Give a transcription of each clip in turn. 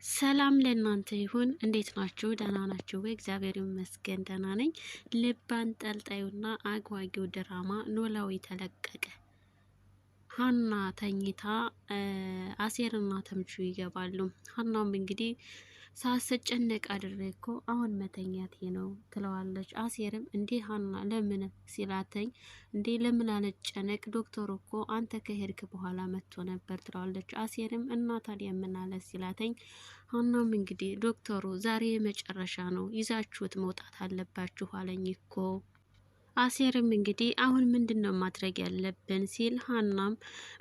ሰላም ለእናንተ ይሁን። እንዴት ናችሁ? ደህና ናችሁ ወይ? እግዚአብሔር ይመስገን ደህና ነኝ። ልብ አንጠልጣዩና አጓጊው ድራማ ኖላዊ ተለቀቀ። ሀና ተኝታ አሴርና ተምቹ ይገባሉ። ሀናም እንግዲህ ሳስጨነቅ አድሬ እኮ አሁን መተኛቴ ነው ትለዋለች። አሴርም እንዴ ሀና ለምን ሲላተኝ እንዴ ለምን አልጨነቅ ዶክተሩ እኮ አንተ ከሄድክ በኋላ መጥቶ ነበር ትለዋለች። አሴርም እና ታዲያ ምን አለ ሲላተኝ ሀናም እንግዲህ ዶክተሩ ዛሬ የመጨረሻ ነው ይዛችሁት መውጣት አለባችሁ አለኝ እኮ። አሴርም እንግዲህ አሁን ምንድነው ማድረግ ያለብን ሲል ሀናም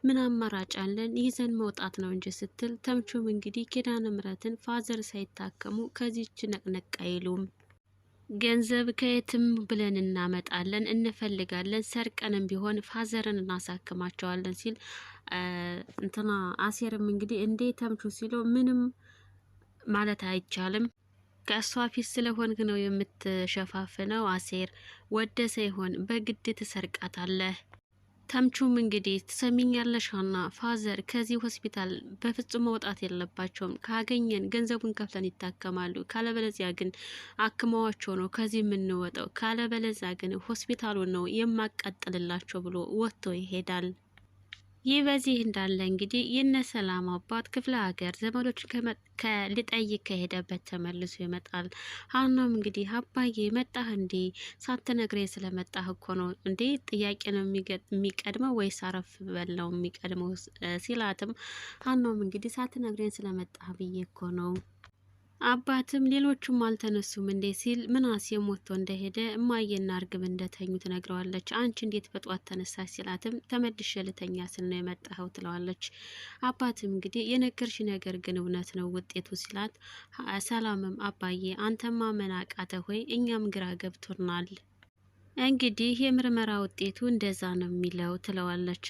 ምን አማራጭ አለን ይዘን መውጣት ነው እንጂ ስትል ተምቹም እንግዲህ ኪዳነ ምሕረትን ፋዘር ሳይታከሙ ከዚች ነቅነቅ አይሉም፣ ገንዘብ ከየትም ብለን እናመጣለን እንፈልጋለን፣ ሰርቀንም ቢሆን ፋዘርን እናሳክማቸዋለን ሲል እንትና አሴርም እንግዲህ እንዴ ተምቹ ሲለው ምንም ማለት አይቻልም ከእሷ ፊት ስለሆንክ ነው የምትሸፋፍነው። አሴር ወደ ሳይሆን በግድ ትሰርቃታለህ። ተምቹም እንግዲህ ትሰሚኛለሽ ሀና፣ ፋዘር ከዚህ ሆስፒታል በፍጹም መውጣት የለባቸውም። ካገኘን ገንዘቡን ከፍለን ይታከማሉ። ካለበለዚያ ግን አክመዋቸው ነው ከዚህ የምንወጣው። ካለበለዚያ ግን ሆስፒታሉን ነው የማቃጥልላቸው ብሎ ወጥቶ ይሄዳል። ይህ በዚህ እንዳለ እንግዲህ የነ ሰላም አባት ክፍለ ሀገር ዘመዶችን ሊጠይቅ ከሄደበት ተመልሶ ይመጣል። ሀናም እንግዲህ አባዬ መጣህ እንዴ? ሳትነግሬ ስለመጣህ እኮ ነው እንዴ? ጥያቄ ነው የሚቀድመው ወይስ አረፍ በል ነው የሚቀድመው ሲላትም ሀናም እንግዲህ ሳትነግሬን ስለመጣህ ብዬ እኮ ነው። አባትም ሌሎቹም አልተነሱም እንዴ ሲል ምናሴ ሞቶ እንደሄደ እማዬና እርግብ እንደተኙ ትነግረዋለች። አንቺ እንዴት በጧት ተነሳች ሲላትም ተመልሼ ልተኛ ስል ነው የመጣኸው ትለዋለች። አባትም እንግዲህ የነገርሽ ነገር ግን እውነት ነው ውጤቱ ሲላት፣ ሰላምም አባዬ አንተማ መን አቃተህ ሆይ እኛም ግራ ገብቶናል። እንግዲህ የምርመራ ውጤቱ እንደዛ ነው የሚለው ትለዋለች።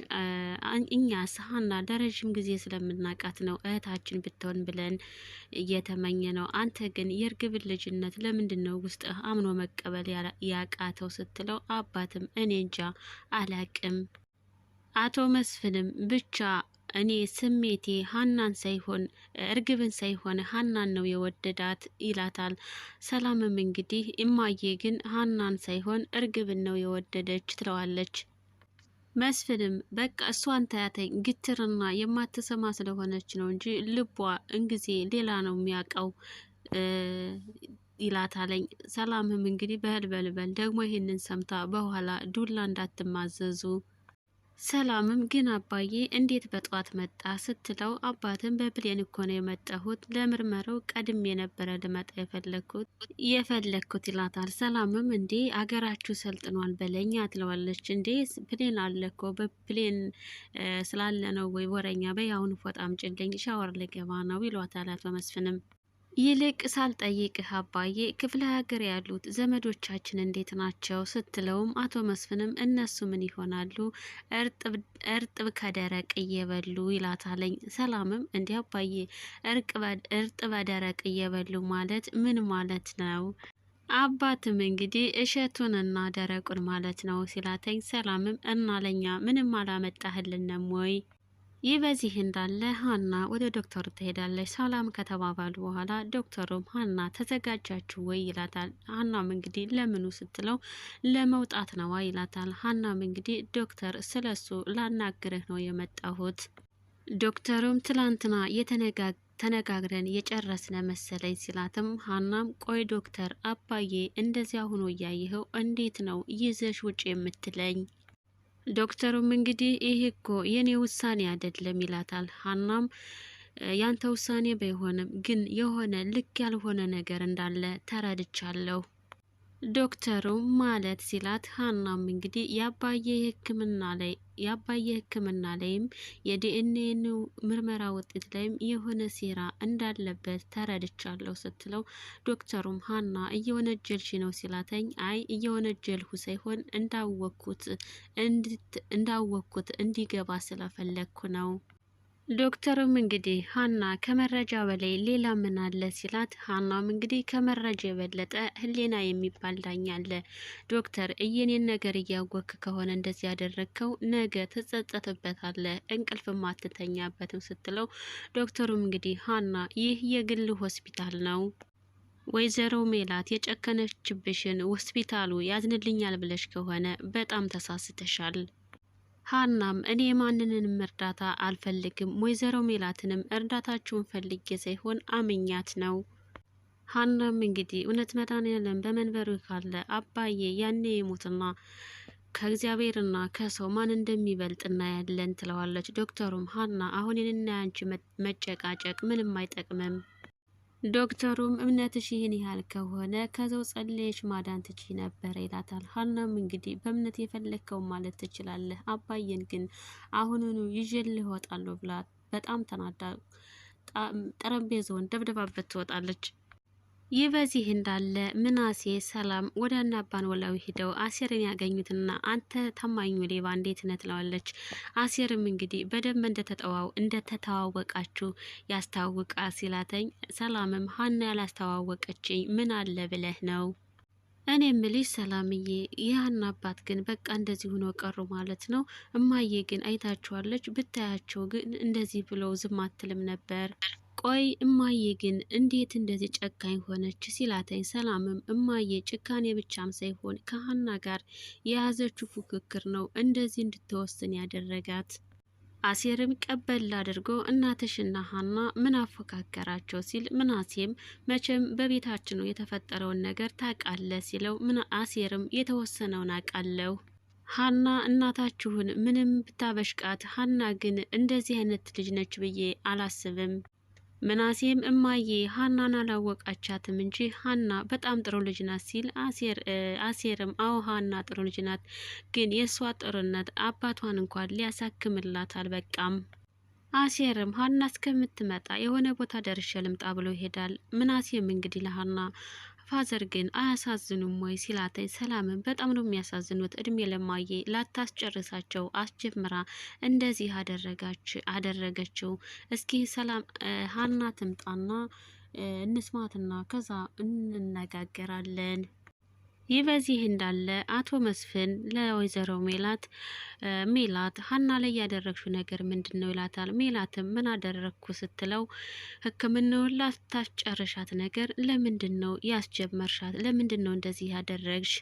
እኛስ ሀና ለረዥም ጊዜ ስለምናቃት ነው እህታችን ብትሆን ብለን እየተመኘ ነው። አንተ ግን የእርግብን ልጅነት ለምንድን ነው ውስጥ አምኖ መቀበል ያቃተው ስትለው፣ አባትም እኔ እንጃ አላቅም። አቶ መስፍንም ብቻ እኔ ስሜቴ ሀናን ሳይሆን እርግብን ሳይሆን ሀናን ነው የወደዳት ይላታል። ሰላምም እንግዲህ እማዬ ግን ሀናን ሳይሆን እርግብን ነው የወደደች ትለዋለች። መስፍንም በቃ እሷን ታያተኝ ግትርና የማትሰማ ስለሆነች ነው እንጂ ልቧ እንጊዜ ሌላ ነው የሚያውቀው ይላታለኝ። ሰላምም እንግዲህ በልበልበል ደግሞ ይህንን ሰምታ በኋላ ዱላ እንዳትማዘዙ። ሰላምም ግን አባዬ እንዴት በጧት መጣ ስትለው፣ አባትም በፕሌን እኮ ነው የመጣሁት ለምርመራው ቀድሜ የነበረ ልመጣ የፈለግኩት ይላታል። ሰላምም እንዴ አገራችሁ ሰልጥኗል በለኛ ትለዋለች። እንዴ ፕሌን አለ እኮ በፕሌን ስላለ ነው ወይ ወረኛ በይ አሁን ፎጣ አምጪልኝ ሻወር ልገባ ነው ይሏታል አቶ መስፍንም። ይልቅ ሳልጠይቅህ አባዬ ክፍለ ሀገር ያሉት ዘመዶቻችን እንዴት ናቸው ስትለውም አቶ መስፍንም እነሱ ምን ይሆናሉ እርጥብ ከደረቅ እየበሉ ይላታለኝ። ሰላምም እንዲህ አባዬ እርጥ በደረቅ እየበሉ ማለት ምን ማለት ነው? አባትም እንግዲህ እሸቱንና ደረቁን ማለት ነው ሲላተኝ፣ ሰላምም እና ለኛ ምንም አላመጣህልንም ወይ? ይህ በዚህ እንዳለ ሀና ወደ ዶክተሩ ትሄዳለች። ሰላም ከተባባሉ በኋላ ዶክተሩም ሀና ተዘጋጃችሁ ወይ ይላታል። ሀናም እንግዲህ ለምኑ ስትለው ለመውጣት ነዋ ይላታል። ሀናም እንግዲህ ዶክተር ስለሱ ላናግርህ ነው የመጣሁት። ዶክተሩም ትላንትና ተነጋግረን የጨረስነ መሰለኝ ሲላትም ሀናም ቆይ ዶክተር አባዬ እንደዚያ ሆኖ እያየኸው እንዴት ነው ይዘሽ ውጭ የምትለኝ? ዶክተሩም እንግዲህ ይህ እኮ የኔ ውሳኔ አይደለም ይላታል። ሀናም ያንተ ውሳኔ ባይሆንም ግን የሆነ ልክ ያልሆነ ነገር እንዳለ ተረድቻለሁ። ዶክተሩ ማለት ሲላት፣ ሀናም እንግዲህ የአባዬ ሕክምና ላይም የዲኤንኤ ምርመራ ውጤት ላይም የሆነ ሴራ እንዳለበት ተረድቻለሁ ስትለው፣ ዶክተሩም ሀና እየወነጀልሽ ነው ሲላተኝ፣ አይ እየወነጀልሁ ሳይሆን እንዳወኩት እንዲገባ ስለፈለግኩ ነው። ዶክተሩም እንግዲህ ሀና ከመረጃ በላይ ሌላ ምን አለ ሲላት፣ ሀናም እንግዲህ ከመረጃ የበለጠ ህሊና የሚባል ዳኛ አለ። ዶክተር እየኔን ነገር እያወክ ከሆነ እንደዚህ ያደረግከው ነገ ትጸጸትበታለህ፣ እንቅልፍም አትተኛበትም ስትለው፣ ዶክተሩም እንግዲህ ሀና ይህ የግል ሆስፒታል ነው፣ ወይዘሮ ሜላት የጨከነችብሽን ሆስፒታሉ ያዝንልኛል ብለሽ ከሆነ በጣም ተሳስተሻል። ሀናም እኔ ማንንንም እርዳታ አልፈልግም፣ ወይዘሮ ሜላትንም እርዳታችሁን ፈልጌ ሳይሆን አምኛት ነው። ሀናም እንግዲህ እውነት መድኃኒዓለም በመንበሩ ካለ አባዬ ያኔ ይሙትና ከእግዚአብሔርና ከሰው ማን እንደሚበልጥ እናያለን ትለዋለች። ዶክተሩም ሀና አሁን የኔና ያንቺ መጨቃጨቅ ምንም አይጠቅምም። ዶክተሩም እምነትሽ ይህን ያህል ከሆነ ከሰው ጸልየሽ ማዳን ትቺ ነበረ ይላታል። ሀናም እንግዲህ በእምነት የፈለግከው ማለት ትችላለህ፣ አባዬን ግን አሁኑኑ ይዤልህ እወጣለሁ ብላ በጣም ተናዳ ጠረጴዛውን ደብድባበት ትወጣለች። ይህ በዚህ እንዳለ ምናሴ ሰላም ወደ እነ አባኖላዊ ሂደው አሴርን ያገኙትና አንተ ታማኙ ሌባ እንዴት ነህ ትለዋለች። አሴርም እንግዲህ በደንብ እንደተተዋወቃችሁ ያስታውቃ ሲላተኝ፣ ሰላምም ሀና ያላስተዋወቀችኝ ምን አለ ብለህ ነው? እኔ ምልሽ ሰላምዬ፣ የሀና አባት ግን በቃ እንደዚህ ሆኖ ቀሩ ማለት ነው? እማዬ ግን አይታችኋለች፣ ብታያቸው ግን እንደዚህ ብለው ዝም አትልም ነበር። ቆይ እማዬ ግን እንዴት እንደዚህ ጨካኝ ሆነች ሲላተኝ፣ ሰላምም እማዬ ጭካኔ ብቻም ሳይሆን ከሀና ጋር የያዘችው ፉክክር ነው እንደዚህ እንድትወስን ያደረጋት። አሴርም ቀበል አድርጎ እናትሽና ሀና ምን አፎካከራቸው ሲል፣ ምናሴም መቼም በቤታችን ነው የተፈጠረውን ነገር ታውቃለህ ሲለው፣ አሴርም የተወሰነውን አውቃለሁ፣ ሀና እናታችሁን ምንም ብታበሽቃት ሀና ግን እንደዚህ አይነት ልጅ ነች ብዬ አላስብም። ምናሴም እማዬ ሀናን አላወቃቻትም እንጂ ሀና በጣም ጥሩ ልጅ ናት ሲል፣ አሴርም አዎ ሀና ጥሩ ልጅ ናት፣ ግን የእሷ ጥሩነት አባቷን እንኳን ሊያሳክምላት አልበቃም። አሴርም ሀና እስከምትመጣ የሆነ ቦታ ደርሼ ልምጣ ብሎ ይሄዳል። ምናሴም እንግዲህ ለሀና ፋዘር ግን አያሳዝኑም ወይ ሲላተኝ፣ ሰላምን በጣም ነው የሚያሳዝኑት፣ እድሜ ለማዬ ላታስጨርሳቸው አስጀምራ እንደዚህ አደረገችው። እስኪ ሰላም ሀና ትምጣና እንስማትና ከዛ እንነጋገራለን። ይህ በዚህ እንዳለ አቶ መስፍን ለወይዘሮ ሜላት ሀና ላይ ያደረግሽው ነገር ምንድን ነው ይላታል። ሜላትም ምን አደረግኩ ስትለው ሕክምናውን ላታስጨርሻት ነገር ለምንድን ነው ያስጀመርሻት? ለምንድን ነው እንደዚህ ያደረግሽ?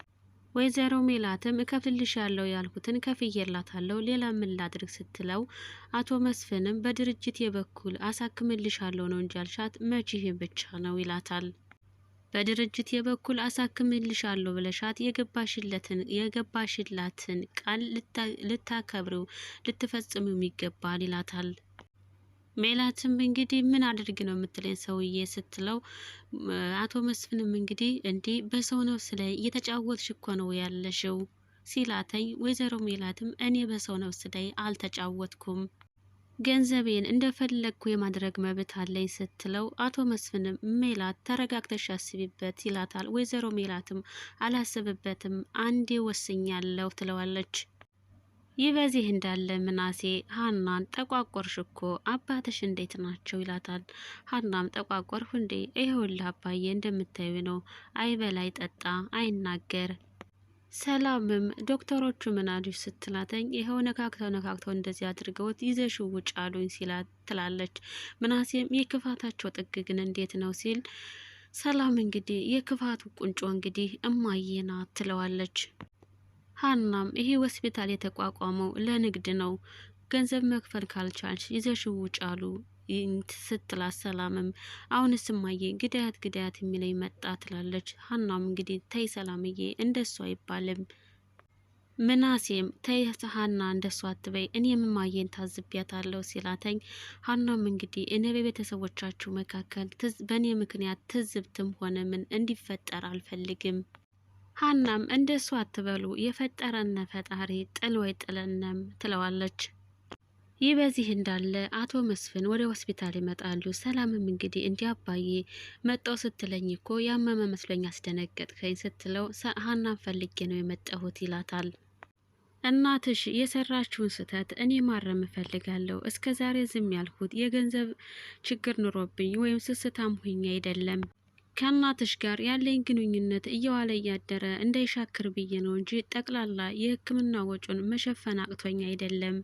ወይዘሮ ሜላትም እከፍልልሻለሁ ያልኩትን ከፍዬላታለሁ፣ ሌላ ምን ላድርግ ስትለው፣ አቶ መስፍንም በድርጅት የበኩል አሳክምልሻለሁ ነው እንጂ ያልሻት መቼ ብቻ ነው ይላታል። በድርጅት የበኩል አሳክምልሻለሁ ብለሻት የገባሽላትን ቃል ልታከብሩ ልትፈጽሙ ይገባል ይላታል። ሜላትም እንግዲህ ምን አድርግ ነው የምትለኝ ሰውዬ ስትለው፣ አቶ መስፍንም እንግዲህ እንዲህ በሰው ነፍስ ላይ እየተጫወትሽ እኮ ነው ያለሽው ሲላተኝ፣ ወይዘሮ ሜላትም እኔ በሰው ነፍስ ላይ አልተጫወትኩም፣ ገንዘቤን እንደፈለግኩ የማድረግ መብት አለኝ ስትለው፣ አቶ መስፍንም ሜላት ተረጋግተሽ አስቢበት ይላታል። ወይዘሮ ሜላትም አላስብበትም አንዴ ወስኛለሁ ትለዋለች። ይህ በዚህ እንዳለ ምናሴ ሀናን ጠቋቆርሽ እኮ አባትሽ እንዴት ናቸው ይላታል። ሀናም ጠቋቆርሁ እንዴ? ይኸውልህ አባዬ እንደምታዩ ነው፣ አይበላ አይጠጣ አይናገር። ሰላምም ዶክተሮቹ ምን አሉሽ ስትላተኝ፣ ይኸው ነካክተው እንደዚህ አድርገውት ይዘሽው ውጭ አሉኝ ትላለች። ምናሴም የክፋታቸው ጥግ ግን እንዴት ነው ሲል፣ ሰላም እንግዲህ የክፋቱ ቁንጮ እንግዲህ እማዬ ናት ትለዋለች። ሀናም ይሄ ሆስፒታል የተቋቋመው ለንግድ ነው፣ ገንዘብ መክፈል ካልቻልሽ ይዘሽው ውጭ አሉ ስትላት፣ ሰላምም አሁንስ እማዬ ግዳያት የሚለኝ መጣ ትላለች። ሀናም እንግዲህ ተይ ሰላምዬ እንደሱ አይባልም። ምናሴም ተይ ሀና እንደሱ አትበይ፣ እኔም እማዬን ታዝቢያታለሁ ሲላተኝ፣ ሀናም እንግዲህ እኔ በቤተሰቦቻችሁ መካከል በእኔ ምክንያት ትዝብትም ሆነ ምን እንዲፈጠር አልፈልግም። ሀናም እንደሱ አትበሉ፣ የፈጠረነ ፈጣሪ ጥል ወይ ጥለነም ትለዋለች። ይህ በዚህ እንዳለ አቶ መስፍን ወደ ሆስፒታል ይመጣሉ። ሰላምም እንግዲህ እንዲህ አባዬ መጣው ስትለኝ እኮ ያመመ መስሎኝ አስደነገጥከኝ ስትለው፣ ሀናን ፈልጌ ነው የመጣሁት ይላታል። እናትሽ የሰራችውን ስህተት እኔ ማረም እፈልጋለሁ። እስከ ዛሬ ዝም ያልኩት የገንዘብ ችግር ኑሮብኝ ወይም ስስታም ሁኜ አይደለም። ከእናትሽ ጋር ያለኝ ግንኙነት እየዋለ እያደረ እንዳይሻክር ብዬ ነው እንጂ ጠቅላላ የሕክምና ወጪውን መሸፈን አቅቶኝ አይደለም።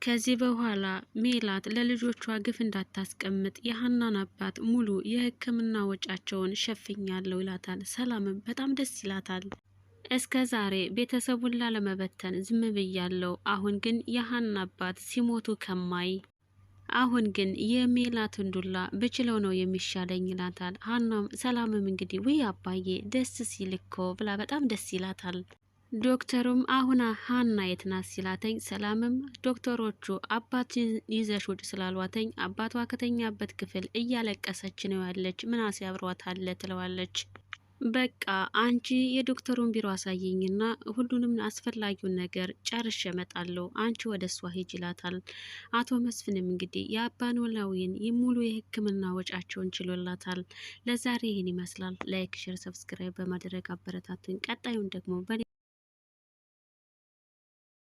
ከዚህ በኋላ ሜላት ለልጆቿ ግፍ እንዳታስቀምጥ የሀናን አባት ሙሉ የሕክምና ወጫቸውን ሸፍኛለሁ ይላታል። ሰላምም በጣም ደስ ይላታል። እስከ ዛሬ ቤተሰቡን ላለመበተን ዝም ብያለሁ። አሁን ግን የሀና አባት ሲሞቱ ከማይ አሁን ግን የሜላትን ዱላ ብችለው ነው የሚሻለኝ ይላታል። ሀናም ሰላምም እንግዲህ ውይ አባዬ ደስ ሲል እኮ ብላ በጣም ደስ ይላታል። ዶክተሩም አሁን ሀና የት ናት ሲላተኝ፣ ሰላምም ዶክተሮቹ አባትን ይዘሽ ውጭ ስላሏተኝ አባቷ ከተኛበት ክፍል እያለቀሰች ነው ያለች፣ ምናሴ አብሯት አለ ትለዋለች። በቃ አንቺ የዶክተሩን ቢሮ አሳየኝና ሁሉንም አስፈላጊውን ነገር ጨርሼ እመጣለሁ፣ አንቺ ወደ እሷ ሂጅ ይላታል። አቶ መስፍንም እንግዲህ የአባ ኖላዊን ሙሉ የሕክምና ወጫቸውን ችሎላታል። ለዛሬ ይህን ይመስላል። ላይክ፣ ሼር፣ ሰብስክራይብ በማድረግ አበረታቱኝ። ቀጣዩን ደግሞ